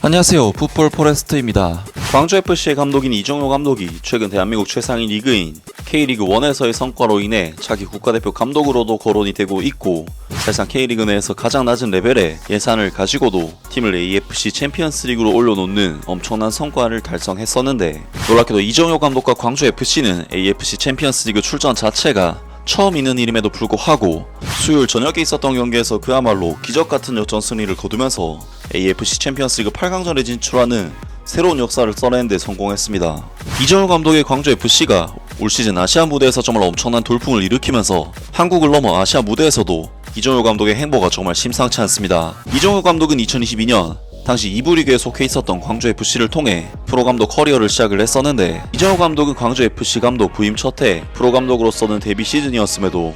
안녕하세요. 풋볼 포레스트입니다. 광주FC의 감독인 이정효 감독이 최근 대한민국 최상위 리그인 K리그1에서의 성과로 인해 차기 국가대표 감독으로도 거론이 되고 있고, 사실상 K리그 내에서 가장 낮은 레벨의 예산을 가지고도 팀을 AFC 챔피언스 리그로 올려놓는 엄청난 성과를 달성했었는데, 놀랍게도 이정효 감독과 광주FC는 AFC 챔피언스 리그 출전 자체가 처음 있는 일임에도 불구하고 수요일 저녁에 있었던 경기에서 그야말로 기적같은 역전 승리를 거두면서 AFC 챔피언스리그 8강전에 진출하는 새로운 역사를 써내는 데 성공했습니다. 이정효 감독의 광주FC가 올 시즌 아시아 무대에서 정말 엄청난 돌풍을 일으키면서 한국을 넘어 아시아 무대에서도 이정효 감독의 행보가 정말 심상치 않습니다. 이정효 감독은 2022년 당시 2부 리그에 속해 있었던 광주FC를 통해 프로감독 커리어를 시작을 했었는데, 이정효 감독은 광주FC 감독 부임 첫해 프로감독으로서는 데뷔 시즌이었음에도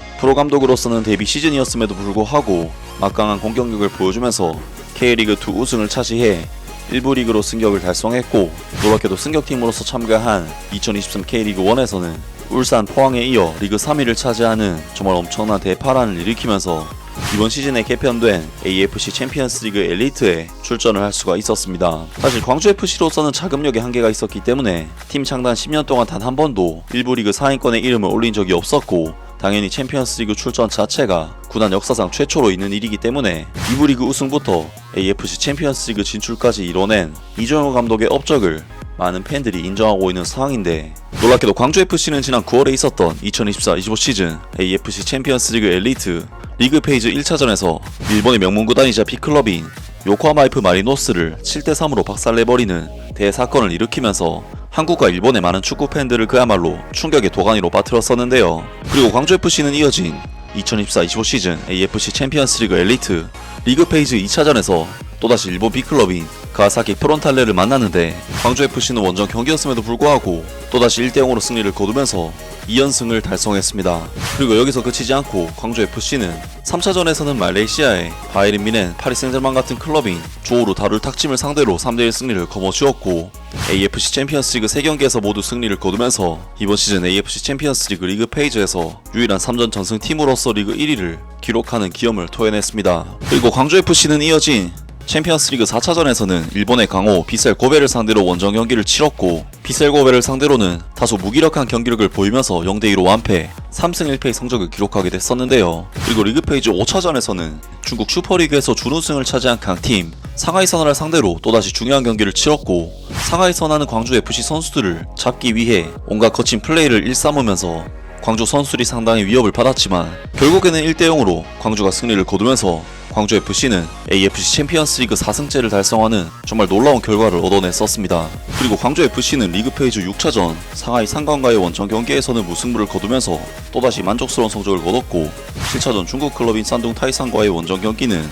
불구하고 막강한 공격력을 보여주면서 K리그2 우승을 차지해 1부 리그로 승격을 달성했고, 놀랍게도 승격팀으로서 참가한 2023 K리그1에서는 울산, 포항에 이어 리그 3위를 차지하는 정말 엄청난 대파란을 일으키면서 이번 시즌에 개편된 AFC 챔피언스 리그 엘리트에 출전을 할 수가 있었습니다. 사실 광주FC로서는 자금력에 한계가 있었기 때문에 팀 창단 10년 동안 단 한 번도 1부 리그 상위권에 이름을 올린 적이 없었고, 당연히 챔피언스 리그 출전 자체가 구단 역사상 최초로 있는 일이기 때문에 2부 리그 우승부터 AFC 챔피언스 리그 진출까지 이뤄낸 이정효 감독의 업적을 많은 팬들이 인정하고 있는 상황인데, 놀랍게도 광주FC는 지난 9월에 있었던 2024-25 시즌 AFC 챔피언스 리그 엘리트 리그 페이지 1차전에서 일본의 명문 구단이자 빅클럽인 요코하마 F 마리노스를 7대3으로 박살내버리는 대사건을 일으키면서 한국과 일본의 많은 축구 팬들을 그야말로 충격의 도가니로 빠뜨렸었는데요. 그리고 광주FC는 이어진 2024-25 시즌 AFC 챔피언스 리그 엘리트 리그 페이지 2차전에서 또다시 일본 빅클럽인 가와사키 프론탈레를 만났는데, 광주FC는 원정 경기였음에도 불구하고 또다시 1대0으로 승리를 거두면서 2연승을 달성했습니다. 그리고 여기서 그치지 않고 광주FC는 3차전에서는 말레이시아의 바이에른 뮌헨, 파리 생제르맹 같은 클럽인 조우루 다룰 탁짐을 상대로 3대1 승리를 거머쥐었고, AFC 챔피언스리그 3경기에서 모두 승리를 거두면서 이번 시즌 AFC 챔피언스리그 리그 페이지에서 유일한 3전 전승팀으로서 리그 1위를 기록하는 기염을 토해냈습니다. 그리고 광주FC는 이어진 챔피언스리그 4차전에서는 일본의 강호 비셀 고베를 상대로 원정 경기를 치렀고, 비셀 고베를 상대로는 다소 무기력한 경기력을 보이면서 0대2로 완패, 3승 1패의 성적을 기록하게 됐었는데요. 그리고 리그 페이지 5차전에서는 중국 슈퍼리그에서 준우승을 차지한 강팀 상하이 선화를 상대로 또다시 중요한 경기를 치렀고, 상하이 선화는 광주FC 선수들을 잡기 위해 온갖 거친 플레이를 일삼으면서 광주 선수들이 상당히 위협을 받았지만 결국에는 1대0으로 광주가 승리를 거두면서 광주FC는 AFC 챔피언스리그 4승째를 달성하는 정말 놀라운 결과를 얻어냈었습니다. 그리고 광주FC는 리그 페이지 6차전 상하이 상강과의 원정 경기에서는 무승부를 거두면서 또다시 만족스러운 성적을 거뒀고, 7차전 중국 클럽인 산둥 타이산과의 원정 경기는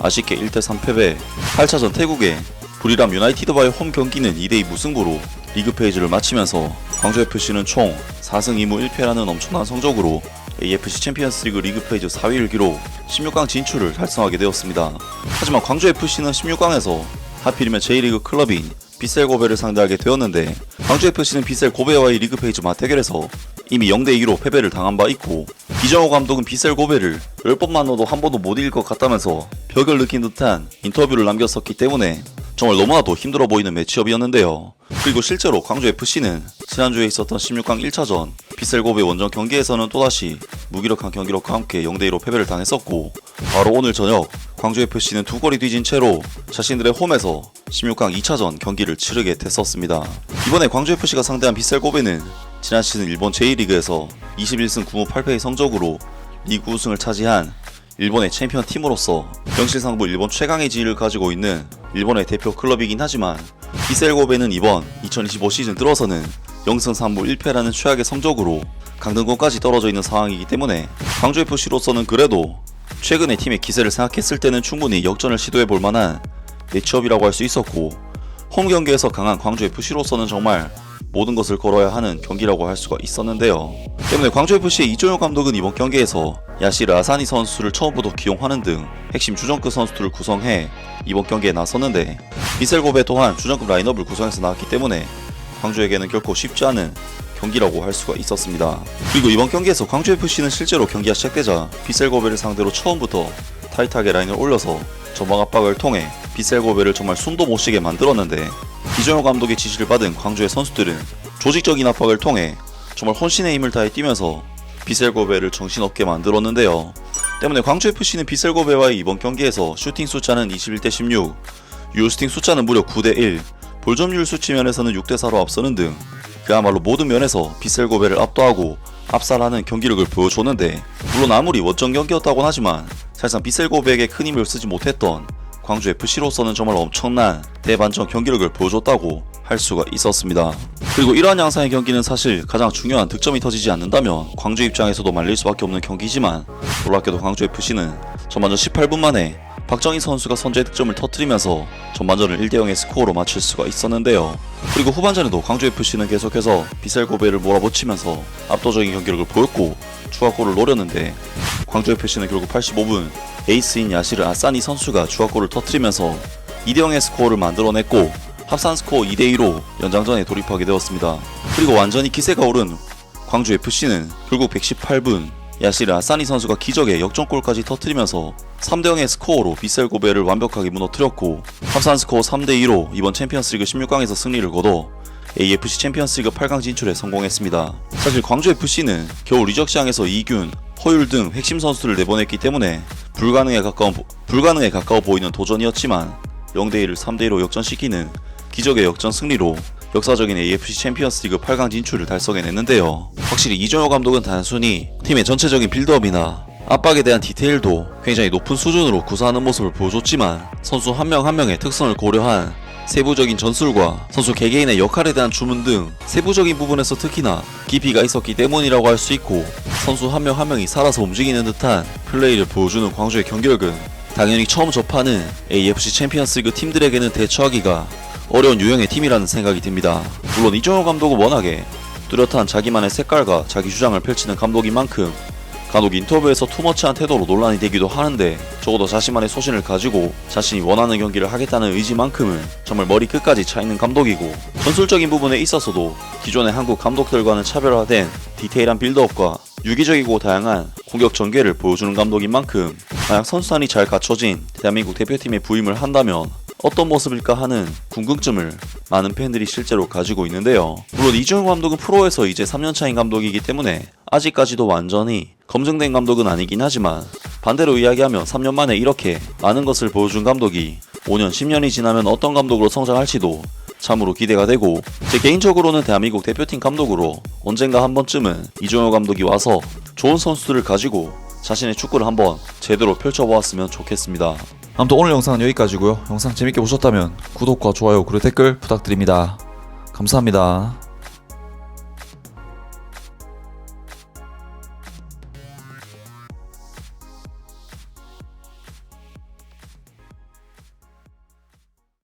아쉽게 1대3 패배, 8차전 태국의 부리람 유나이티드와의 홈 경기는 2대2 무승부로 리그 페이지를 마치면서 광주FC는 총 4승 2무 1패라는 엄청난 성적으로 AFC 챔피언스리그 리그 페이지 4위를 기록 16강 진출을 달성하게 되었습니다. 하지만 광주FC는 16강에서 하필이면 J리그 클럽인 비셀 고베를 상대하게 되었는데, 광주FC는 비셀 고베와의 리그 페이지 맞대결에서 이미 0대2로 패배를 당한 바 있고, 이정효 감독은 비셀 고베를 10번만 넣어도 한 번도 못 이길 것 같다면서 벽을 느낀 듯한 인터뷰를 남겼었기 때문에 정말 너무나도 힘들어 보이는 매치업이었는데요. 그리고 실제로 광주FC는 지난주에 있었던 16강 1차전 비셀 고베 원정 경기에서는 또다시 무기력한 경기력과 함께 0대2로 패배를 당했었고, 바로 오늘 저녁 광주FC는 두 골이 뒤진 채로 자신들의 홈에서 16강 2차전 경기를 치르게 됐었습니다. 이번에 광주FC가 상대한 비셀 고베는 지난 시즌 일본 J리그에서 21승 9무 8패의 성적으로 리그 우승을 차지한 일본의 챔피언 팀으로서 명실상부 일본 최강의 지위를 가지고 있는 일본의 대표 클럽이긴 하지만, 비셀 고베는 이번 2025 시즌 들어서는 0승 3무 1패라는 최악의 성적으로 강등권까지 떨어져 있는 상황이기 때문에 광주FC로서는 그래도 최근의 팀의 기세를 생각했을 때는 충분히 역전을 시도해볼 만한 매치업이라고 할 수 있었고, 홈 경기에서 강한 광주FC로서는 정말 모든 것을 걸어야 하는 경기라고 할 수가 있었는데요. 때문에 광주FC의 이정효 감독은 이번 경기에서 야시르 아사니 선수를 처음부터 기용하는 등 핵심 주전급 선수들을 구성해 이번 경기에 나섰는데, 비셀 고베 또한 주전급 라인업을 구성해서 나왔기 때문에 광주에게는 결코 쉽지 않은 경기라고 할 수가 있었습니다. 그리고 이번 경기에서 광주FC는 실제로 경기가 시작되자 비셀 고베를 상대로 처음부터 타이트하게 라인을 올려서 전방 압박을 통해 빗셀고베를 정말 숨도 못 쉬게 만들었는데 이정효 감독의 지시를 받은 광주의 선수들은 조직적인 압박을 통해 정말 혼신의 힘을 다해 뛰면서 빗셀고베를 정신없게 만들었는데요. 때문에 광주FC는 빗셀고베와의 이번 경기에서 슈팅 숫자는 21대 16, 유효슈팅 숫자는 무려 9대 1, 볼점률 수치 면에서는 6대 4로 앞서는 등 그야말로 모든 면에서 빗셀고베를 압도하고 압살하는 경기력을 보여줬는데, 물론 아무리 원정 경기였다곤 하지만 사실상 빗셀고베에게 큰 힘을 쓰지 못했던 광주FC로서는 정말 엄청난 대반전 경기력을 보여줬다고 할 수가 있었습니다. 그리고 이러한 양상의 경기는 사실 가장 중요한 득점이 터지지 않는다면 광주 입장에서도 말릴 수밖에 없는 경기지만, 놀랍게도 광주FC는 전반전 18분 만에 박정희 선수가 선제 득점을 터뜨리면서 전반전을 1대 0의 스코어로 마칠 수가 있었는데요. 그리고 후반전에도 광주FC는 계속해서 빗셀고베를 몰아붙이면서 압도적인 경기력을 보였고 추가골을 노렸는데, 광주FC는 결국 85분 에이스인 야시르 아사니 선수가 추가골을 터뜨리면서 2대 0의 스코어를 만들어냈고 합산 스코어 2대 2로 연장전에 돌입하게 되었습니다. 그리고 완전히 기세가 오른 광주FC는 결국 118분 야시르 아사니 선수가 기적의 역전골까지 터뜨리면서 3대 0의 스코어로 빗셀고베를 완벽하게 무너뜨렸고 합산 스코어 3대 2로 이번 챔피언스리그 16강에서 승리를 거둬 AFC 챔피언스리그 8강 진출에 성공했습니다. 사실 광주FC는 겨우 리적 시장에서 이균, 허율 등 핵심 선수들을 내보냈기 때문에 불가능에 가까워 보이는 도전이었지만 0대 1을 3대 2로 역전시키는 기적의 역전 승리로 역사적인 AFC 챔피언스리그 8강 진출을 달성해냈는데요. 확실히 이정효 감독은 단순히 팀의 전체적인 빌드업이나 압박에 대한 디테일도 굉장히 높은 수준으로 구사하는 모습을 보여줬지만, 선수 한 명 한 명의 특성을 고려한 세부적인 전술과 선수 개개인의 역할에 대한 주문 등 세부적인 부분에서 특히나 깊이가 있었기 때문이라고 할 수 있고, 선수 한 명 한 명이 살아서 움직이는 듯한 플레이를 보여주는 광주의 경기력은 당연히 처음 접하는 AFC 챔피언스리그 팀들에게는 대처하기가 어려운 유형의 팀이라는 생각이 듭니다. 물론 이정효 감독은 워낙에 뚜렷한 자기만의 색깔과 자기 주장을 펼치는 감독인 만큼 간혹 인터뷰에서 투머치한 태도로 논란이 되기도 하는데, 적어도 자신만의 소신을 가지고 자신이 원하는 경기를 하겠다는 의지만큼은 정말 머리 끝까지 차있는 감독이고, 전술적인 부분에 있어서도 기존의 한국 감독들과는 차별화된 디테일한 빌드업과 유기적이고 다양한 공격 전개를 보여주는 감독인 만큼 만약 선수단이 잘 갖춰진 대한민국 대표팀에 부임을 한다면 어떤 모습일까 하는 궁금증을 많은 팬들이 실제로 가지고 있는데요. 물론 이정효 감독은 프로에서 이제 3년차인 감독이기 때문에 아직까지도 완전히 검증된 감독은 아니긴 하지만, 반대로 이야기하면 3년 만에 이렇게 많은 것을 보여준 감독이 5년, 10년이 지나면 어떤 감독으로 성장할지도 참으로 기대가 되고, 제 개인적으로는 대한민국 대표팀 감독으로 언젠가 한 번쯤은 이정효 감독이 와서 좋은 선수들을 가지고 자신의 축구를 한번 제대로 펼쳐보았으면 좋겠습니다. 아무튼 오늘 영상은 여기까지고요. 영상 재밌게 보셨다면 구독과 좋아요 그리고 댓글 부탁드립니다. 감사합니다.